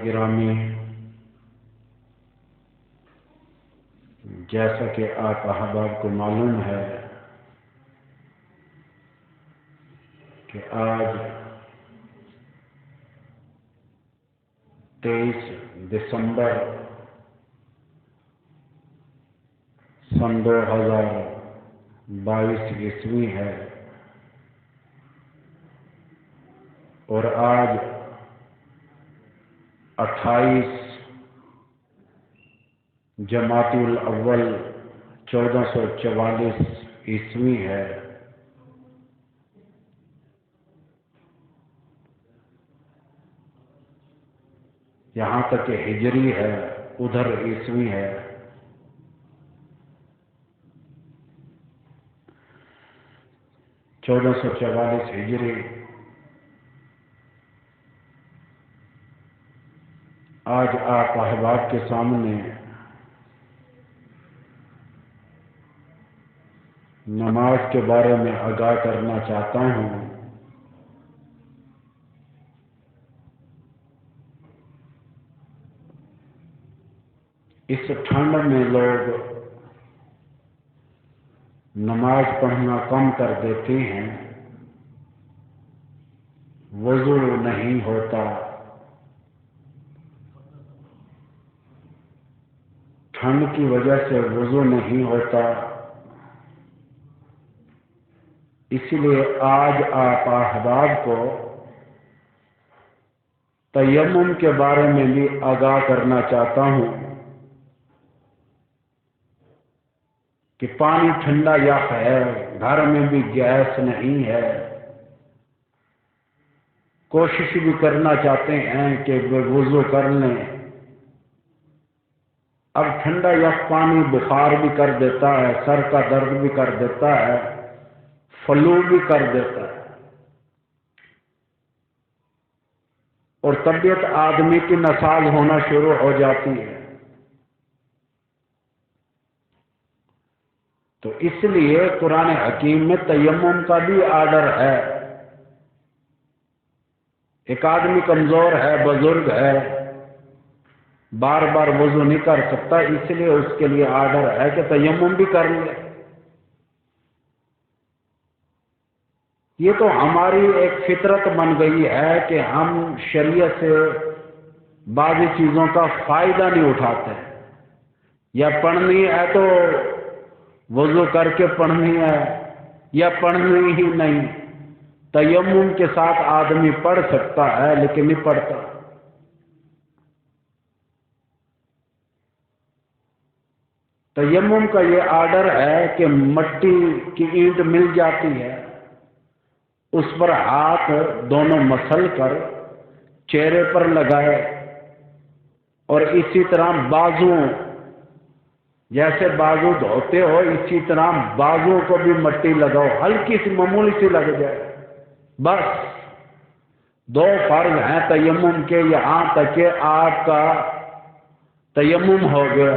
گرامی، جیسا کہ آپ احباب کو معلوم ہے کہ آج 23 دسمبر سن 2022 عیسوی ہے، اور آج 28 جمادی الاول 1444 عیسوی ہے۔ یہاں تک کہ ہجری ہے، ادھر عیسوی ہے۔ چودہ سو 44 ہجری۔ آج آپ احباب کے سامنے نماز کے بارے میں آگاہ کرنا چاہتا ہوں۔ اس ٹھنڈ میں لوگ نماز پڑھنا کم کر دیتے ہیں، وضو نہیں ہوتا، ٹھنڈ کی وجہ سے وضو نہیں ہوتا۔ اس لیے آج آپ احباب کو تیمم کے بارے میں بھی آگاہ کرنا چاہتا ہوں کہ پانی ٹھنڈا یا ہے، گھر میں بھی گیس نہیں ہے، کوشش بھی کرنا چاہتے ہیں کہ وضو کر لیں۔ اب ٹھنڈا یا پانی بخار بھی کر دیتا ہے، سر کا درد بھی کر دیتا ہے، فلو بھی کر دیتا ہے، اور طبیعت آدمی کی ناساز ہونا شروع ہو جاتی ہے۔ تو اس لیے قرآن حکیم میں تیمم کا بھی آرڈر ہے۔ ایک آدمی کمزور ہے، بزرگ ہے، بار بار وضو نہیں کر سکتا، اس لیے اس کے لیے آرڈر ہے کہ تیمم بھی کر لے۔ یہ تو ہماری ایک فطرت بن گئی ہے کہ ہم شریعت سے بعض چیزوں کا فائدہ نہیں اٹھاتے، یا پڑھنی ہے تو وضو کر کے پڑھنی ہے، یا پڑھنی ہی نہیں۔ تیمم کے ساتھ آدمی پڑھ سکتا ہے لیکن نہیں پڑھتا۔ تیمم کا یہ آرڈر ہے کہ مٹی کی اینٹ مل جاتی ہے، اس پر ہاتھ دونوں مسل کر چہرے پر لگائے، اور اسی طرح بازو، جیسے بازو دھوتے ہو اسی طرح بازو کو بھی مٹی لگاؤ، ہلکی سی معمولی سی لگ جائے، بس۔ دو فرض ہیں تیمم کے، یہاں تک کہ آپ کا تیمم ہو گیا۔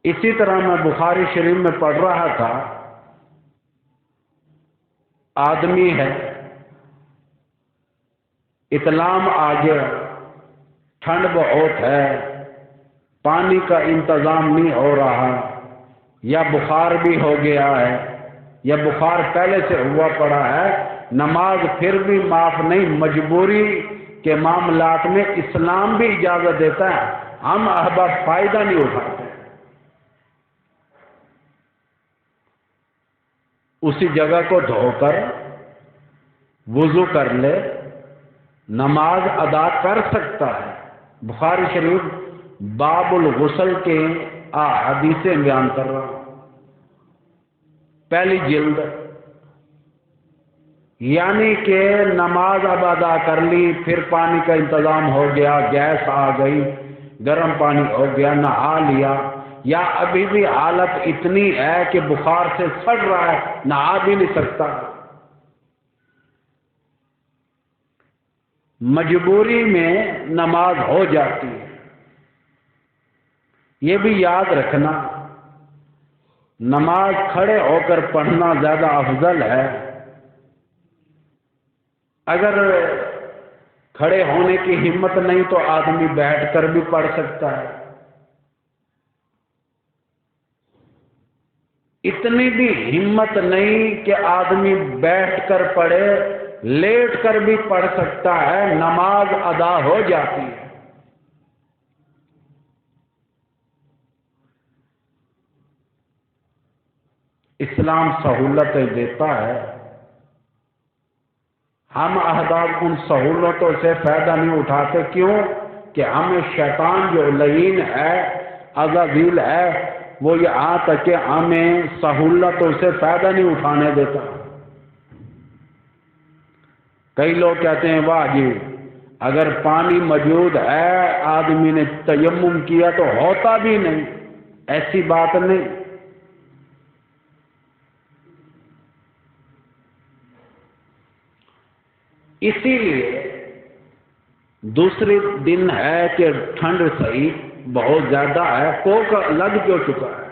اسی طرح میں بخاری شریف میں پڑھ رہا تھا، آدمی ہے، اطلام آ گیا، ٹھنڈ بہت ہے، پانی کا انتظام نہیں ہو رہا، یا بخار بھی ہو گیا ہے، یا بخار پہلے سے ہوا پڑا ہے، نماز پھر بھی معاف نہیں، مجبوری کے معاملات میں اسلام بھی اجازت دیتا ہے، ہم احباب فائدہ نہیں اٹھاتے۔ اسی جگہ کو دھو کر وضو کر لے، نماز ادا کر سکتا ہے۔ بخاری شریف باب الغسل کے احادیثیں بیان کر رہا ہوں، پہلی جلد۔ یعنی کہ نماز اب ادا کر لی، پھر پانی کا انتظام ہو گیا، گیس آ گئی، گرم پانی ہو گیا، نہا لیا، یا ابھی بھی حالت اتنی ہے کہ بخار سے سڑ رہا ہے، نہا بھی نہیں سکتا، مجبوری میں نماز ہو جاتی ہے۔ یہ بھی یاد رکھنا، نماز کھڑے ہو کر پڑھنا زیادہ افضل ہے۔ اگر کھڑے ہونے کی ہمت نہیں تو آدمی بیٹھ کر بھی پڑھ سکتا ہے۔ اتنی بھی ہمت نہیں کہ آدمی بیٹھ کر پڑھے، لیٹ کر بھی پڑھ سکتا ہے، نماز ادا ہو جاتی ہے۔ اسلام سہولتیں دیتا ہے، ہم احباب ان سہولتوں سے فائدہ نہیں اٹھاتے۔ کیوں؟ کہ ہمیں شیطان جو لعین ہے، عزازیل ہے، وہ یہاں تک کہ ہمیں سہولتوں سے فائدہ نہیں اٹھانے دیتا۔ کئی لوگ کہتے ہیں واہ جی اگر پانی موجود ہے آدمی نے تیمم کیا تو ہوتا بھی نہیں، ایسی بات نہیں۔ اسی لیے دوسری دن ہے کہ ٹھنڈ صحیح بہت زیادہ ہے، پوک لگ جو چکا ہے،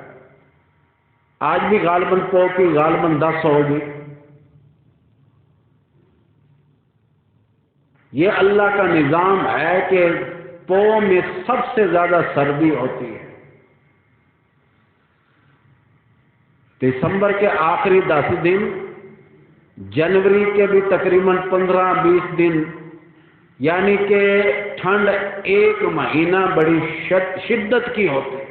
آج بھی غالباً پوک کی غالباً 10 ہوگی۔ یہ اللہ کا نظام ہے کہ پو میں سب سے زیادہ سردی ہوتی ہے۔ دسمبر کے آخری 10 دن، جنوری کے بھی تقریباً 15-20 دن، یعنی کہ ٹھنڈ ایک مہینہ بڑی شدت کی ہوتی ہے۔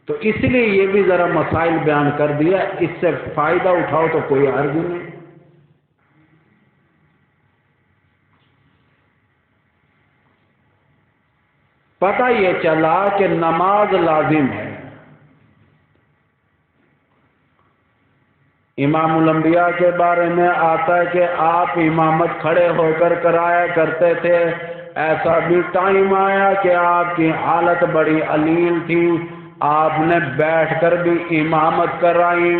تو اس لیے یہ بھی ذرا مسائل بیان کر دیا، اس سے فائدہ اٹھاؤ تو کوئی حرج نہیں۔ پتہ یہ چلا کہ نماز لازم ہے۔ امام الانبیاء کے بارے میں آتا ہے کہ آپ امامت کھڑے ہو کر کرایا کرتے تھے، ایسا بھی ٹائم آیا کہ آپ کی حالت بڑی علیل تھی، آپ نے بیٹھ کر بھی امامت کرائی۔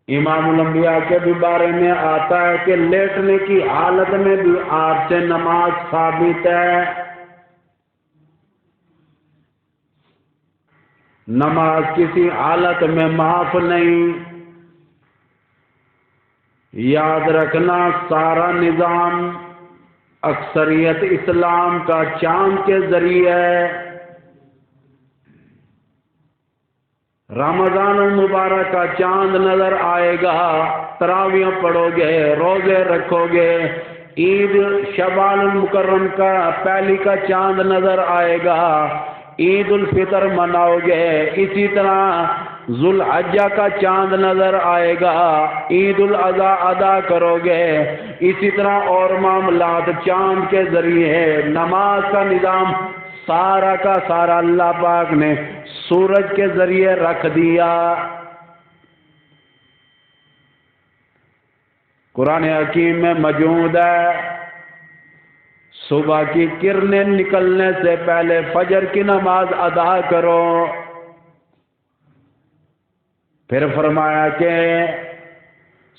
امام الانبیاء کے بھی بارے میں آتا ہے کہ لیٹنے کی حالت میں بھی آپ سے نماز ثابت ہے۔ نماز کسی حالت میں معاف نہیں۔ یاد رکھنا سارا نظام اکثریت اسلام کا چاند کے ذریعے ہے۔ رمضان المبارک کا چاند نظر آئے گا، تراویح پڑھو گے، روزے رکھو گے، عید شوال المکرم کا پہلی کا چاند نظر آئے گا، عید الفطر مناؤ گے، اسی طرح ذوالحجہ کا چاند نظر آئے گا، عید الاضحیٰ ادا کرو گے، اسی طرح اور معاملات چاند کے ذریعے۔ نماز کا نظام سارا کا سارا اللہ پاک نے سورج کے ذریعے رکھ دیا۔ قرآن حکیم میں موجود ہے، صبح کی کرنیں نکلنے سے پہلے فجر کی نماز ادا کرو۔ پھر فرمایا کہ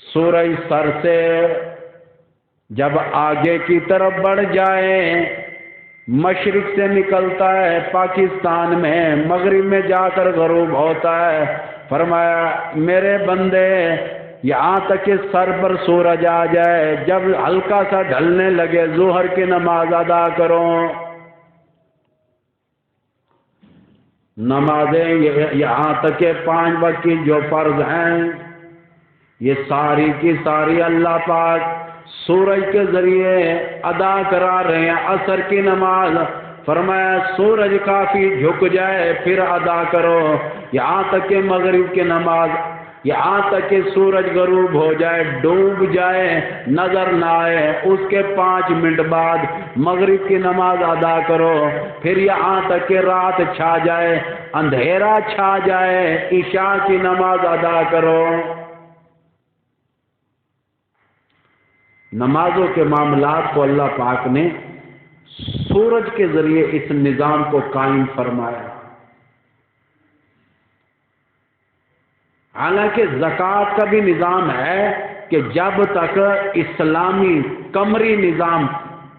سورج سر سے جب آگے کی طرف بڑھ جائے، مشرق سے نکلتا ہے پاکستان میں، مغرب میں جا کر غروب ہوتا ہے، فرمایا میرے بندے یہاں تک کہ سر پر سورج آ جائے، جب ہلکا سا ڈھلنے لگے ظہر کی نماز ادا کرو۔ نمازیں یہاں تک کہ 5 وقت کی جو فرض ہیں، یہ ساری کی ساری اللہ پاک سورج کے ذریعے ادا کرا رہے ہیں۔ عصر کی نماز فرمایا سورج کافی جھک جائے پھر ادا کرو، یہاں تک کہ مغرب کی نماز، یہاں تک کہ سورج غروب ہو جائے، ڈوب جائے، نظر نہ آئے، اس کے 5 منٹ بعد مغرب کی نماز ادا کرو، پھر یہاں تک کہ رات چھا جائے، اندھیرا چھا جائے، عشاء کی نماز ادا کرو۔ نمازوں کے معاملات کو اللہ پاک نے سورج کے ذریعے اس نظام کو قائم فرمایا۔ حالانکہ زکوٰۃ کا بھی نظام ہے کہ جب تک اسلامی قمری نظام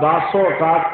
12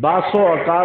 12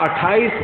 28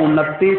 29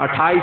28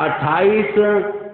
28,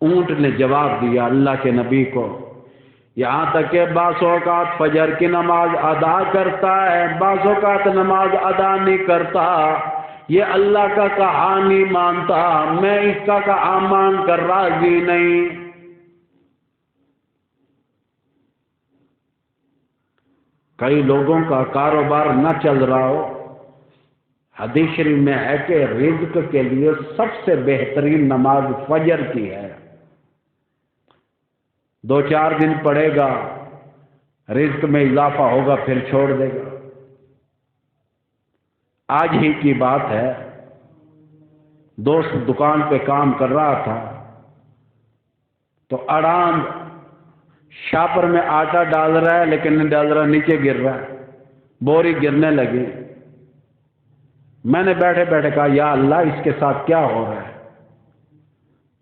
اونٹ نے جواب دیا اللہ کے نبی کو، یہاں تک کہ بعض اوقات فجر کی نماز ادا کرتا ہے، بعض اوقات نماز ادا نہیں کرتا، یہ اللہ کا کہا نہیں مانتا، میں اس کا کہا مان کر راضی نہیں۔ کئی لوگوں کا کاروبار نہ چل رہا ہو، حدیث شریف میں ہے کہ رزق کے لیے سب سے بہترین نماز فجر کی ہے۔ 2-4 دن پڑھے گا، رزق میں اضافہ ہوگا، پھر چھوڑ دے گا۔ آج ہی کی بات ہے، دوست دکان پہ کام کر رہا تھا تو اڑان شاپر میں آٹا ڈال رہا ہے لیکن نہیں ڈال رہا، نیچے گر رہا ہے، بوری گرنے لگی۔ میں نے بیٹھے بیٹھے کہا یا اللہ اس کے ساتھ کیا ہو رہا ہے؟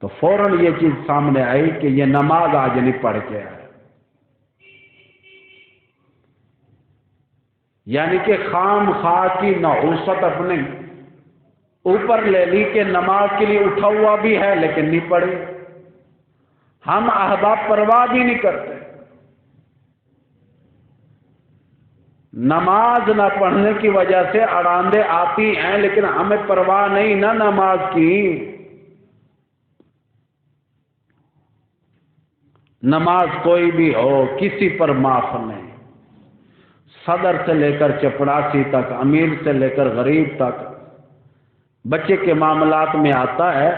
تو فوراً یہ چیز سامنے آئی کہ یہ نماز آج نہیں پڑھ کے آیا، یعنی کہ خام خواہ کی نحوست اپنے اوپر لے لی کہ نماز کے لیے اٹھا ہوا بھی ہے لیکن نہیں پڑھی۔ ہم احباب پرواہ بھی نہیں کرتے، نماز نہ پڑھنے کی وجہ سے اڑاندے آتی ہیں لیکن ہمیں پرواہ نہیں نہ نماز کی۔ نماز کوئی بھی ہو کسی پر معاف نہیں، صدر سے لے کر چپڑاسی تک، امیر سے لے کر غریب تک۔ بچے کے معاملات میں آتا ہے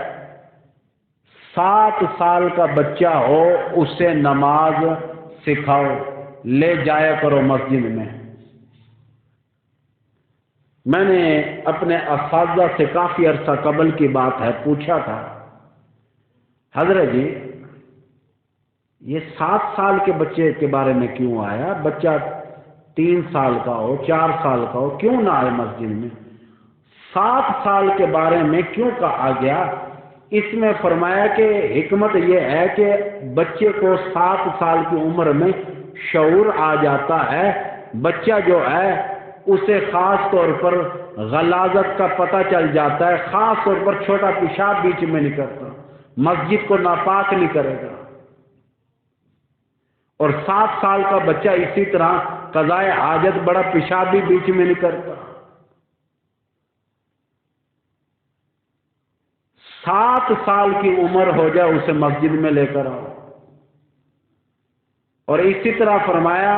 7 سال کا بچہ ہو اسے نماز سکھاؤ، لے جایا کرو مسجد میں۔ میں نے اپنے اساتذہ سے کافی عرصہ قبل کی بات ہے پوچھا تھا، حضرت جی یہ 7 سال کے بچے کے بارے میں کیوں آیا؟ بچہ 3 سال کا ہو، 4 سال کا ہو، کیوں نہ آئے مسجد میں؟ 7 سال کے بارے میں کیوں کہا گیا؟ اس میں فرمایا کہ حکمت یہ ہے کہ بچے کو 7 سال کی عمر میں شعور آ جاتا ہے، بچہ جو ہے اسے خاص طور پر غلاظت کا پتہ چل جاتا ہے، خاص طور پر چھوٹا پیشاب بیچ میں نہیں کرتا، مسجد کو ناپاک نہیں کرے گا۔ اور 7 سال کا بچہ اسی طرح قضائے حاجت بڑا پیشاب بھی بیچ میں نہیں کرتا۔ 7 سال کی عمر ہو جائے اسے مسجد میں لے کر آؤ۔ اور اسی طرح فرمایا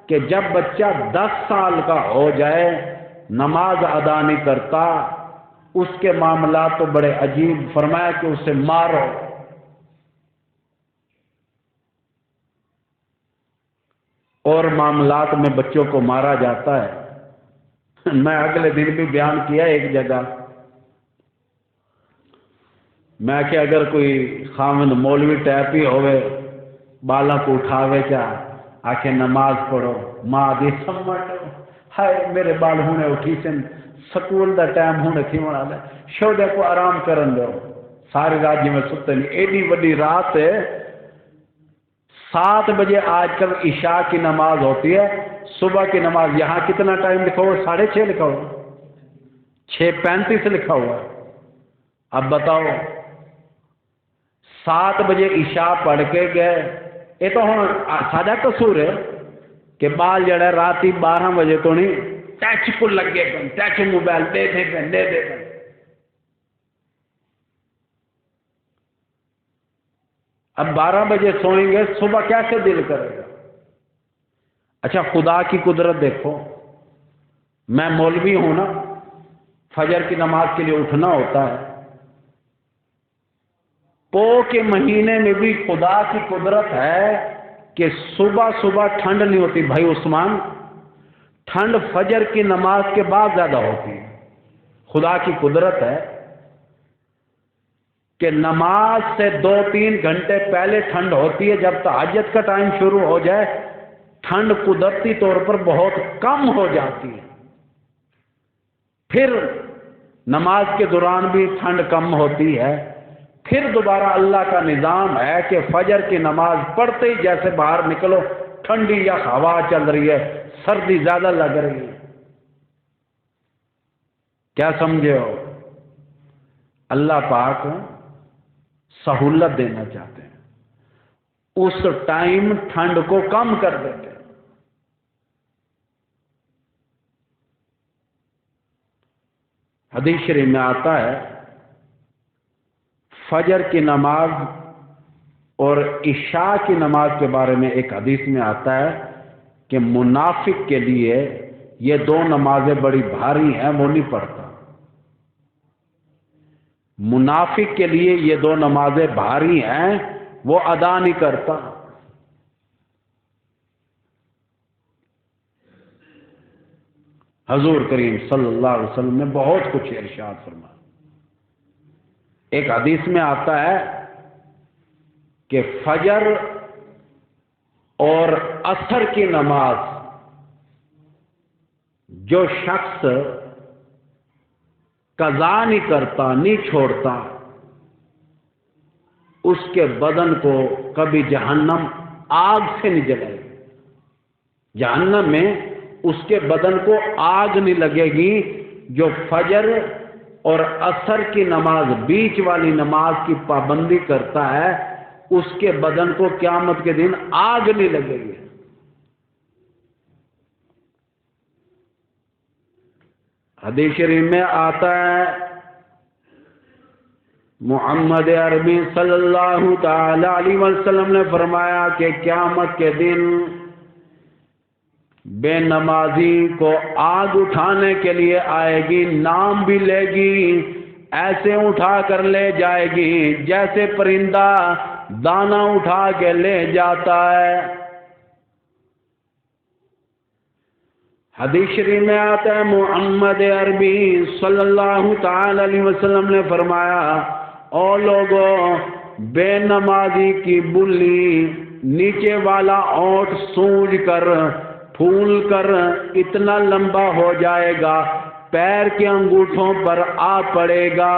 کہ جب بچہ 10 سال کا ہو جائے نماز ادا نہیں کرتا، اس کے معاملات تو بڑے عجیب، فرمایا کہ اسے مارو۔ اور معاملات میں بچوں کو مارا جاتا ہے۔ میں اگلے دن بھی بیان کیا ایک جگہ، میں کہ اگر کوئی خامن مولوی ٹائپ ہی ہوئے بالا کو اٹھاوے کیا آکھے نماز پڑھو، ماں دی سمٹ ہائے میرے بال ہونے اٹھی سن، سکول دا ٹائم ہونے تھی منا لے شودے کو آرام کرن دو، ساری رات جی میں ستے نہیں، ایڈی وڈی رات ہے۔ 7 بجے آج کل عشاء کی نماز ہوتی ہے، صبح کی نماز یہاں کتنا ٹائم لکھا ہوا؟ 6:30 لکھا ہوا، 6:35 لکھا ہوا۔ اب بتاؤ 7 بجے عشاء پڑھ کے گئے، یہ تو ہوں ساڈا قصور ہے کہ بال جڑا رات 12 بجے تو نہیں ٹچ کو لگے گا، ٹچ موبائل دے دے گا۔ اب 12 بجے سوئیں گے، صبح کیسے دل کرے گا؟ اچھا خدا کی قدرت دیکھو، میں مولوی ہوں نا، فجر کی نماز کے لیے اٹھنا ہوتا ہے، پو کے مہینے میں بھی خدا کی قدرت ہے کہ صبح صبح ٹھنڈ نہیں ہوتی بھائی عثمان، ٹھنڈ فجر کی نماز کے بعد زیادہ ہوتی ہے۔ خدا کی قدرت ہے کہ نماز سے 2-3 گھنٹے پہلے ٹھنڈ ہوتی ہے، جب تہجد کا ٹائم شروع ہو جائے ٹھنڈ قدرتی طور پر بہت کم ہو جاتی ہے، پھر نماز کے دوران بھی ٹھنڈ کم ہوتی ہے، پھر دوبارہ اللہ کا نظام ہے کہ فجر کی نماز پڑھتے ہی جیسے باہر نکلو ٹھنڈی یا ہوا چل رہی ہے، سردی زیادہ لگ رہی ہے، کیا سمجھے ہو؟ اللہ پاک سہولت دینا چاہتے ہیں، اس ٹائم ٹھنڈ کو کم کر دیتے ہیں۔ حدیث شریف میں آتا ہے فجر کی نماز اور عشاء کی نماز کے بارے میں ایک حدیث میں آتا ہے کہ منافق کے لیے یہ دو نمازیں بڑی بھاری ہیں، وہ نہیں پڑھتا۔ منافق کے لیے یہ دو نمازیں بھاری ہیں، وہ ادا نہیں کرتا۔ حضور کریم صلی اللہ علیہ وسلم نے بہت کچھ ارشاد فرمایا۔ ایک حدیث میں آتا ہے کہ فجر اور عصر کی نماز جو شخص قضا نہیں کرتا، نہیں چھوڑتا، اس کے بدن کو کبھی جہنم آگ سے نہیں جلائے گی۔ جہنم میں اس کے بدن کو آگ نہیں لگے گی۔ جو فجر اور عصر کی نماز، بیچ والی نماز کی پابندی کرتا ہے، اس کے بدن کو قیامت کے دن آگ نہیں لگے گی۔ حدیث شریف میں آتا ہے محمد عربی صلی اللہ تعالی علیہ وسلم نے فرمایا کہ قیامت کے دن بے نمازی کو آگ اٹھانے کے لیے آئے گی، نام بھی لے گی، ایسے اٹھا کر لے جائے گی جیسے پرندہ دانا اٹھا کے لے جاتا ہے۔ حدیث شریف میں آتا ہے محمد عربی صلی اللہ تعالی علیہ وسلم نے فرمایا، او لوگوں، بے نمازی کی بلی نیچے والا اونٹ سونج کر پھول کر اتنا لمبا ہو جائے گا، پیر کے انگوٹھوں پر آ پڑے گا۔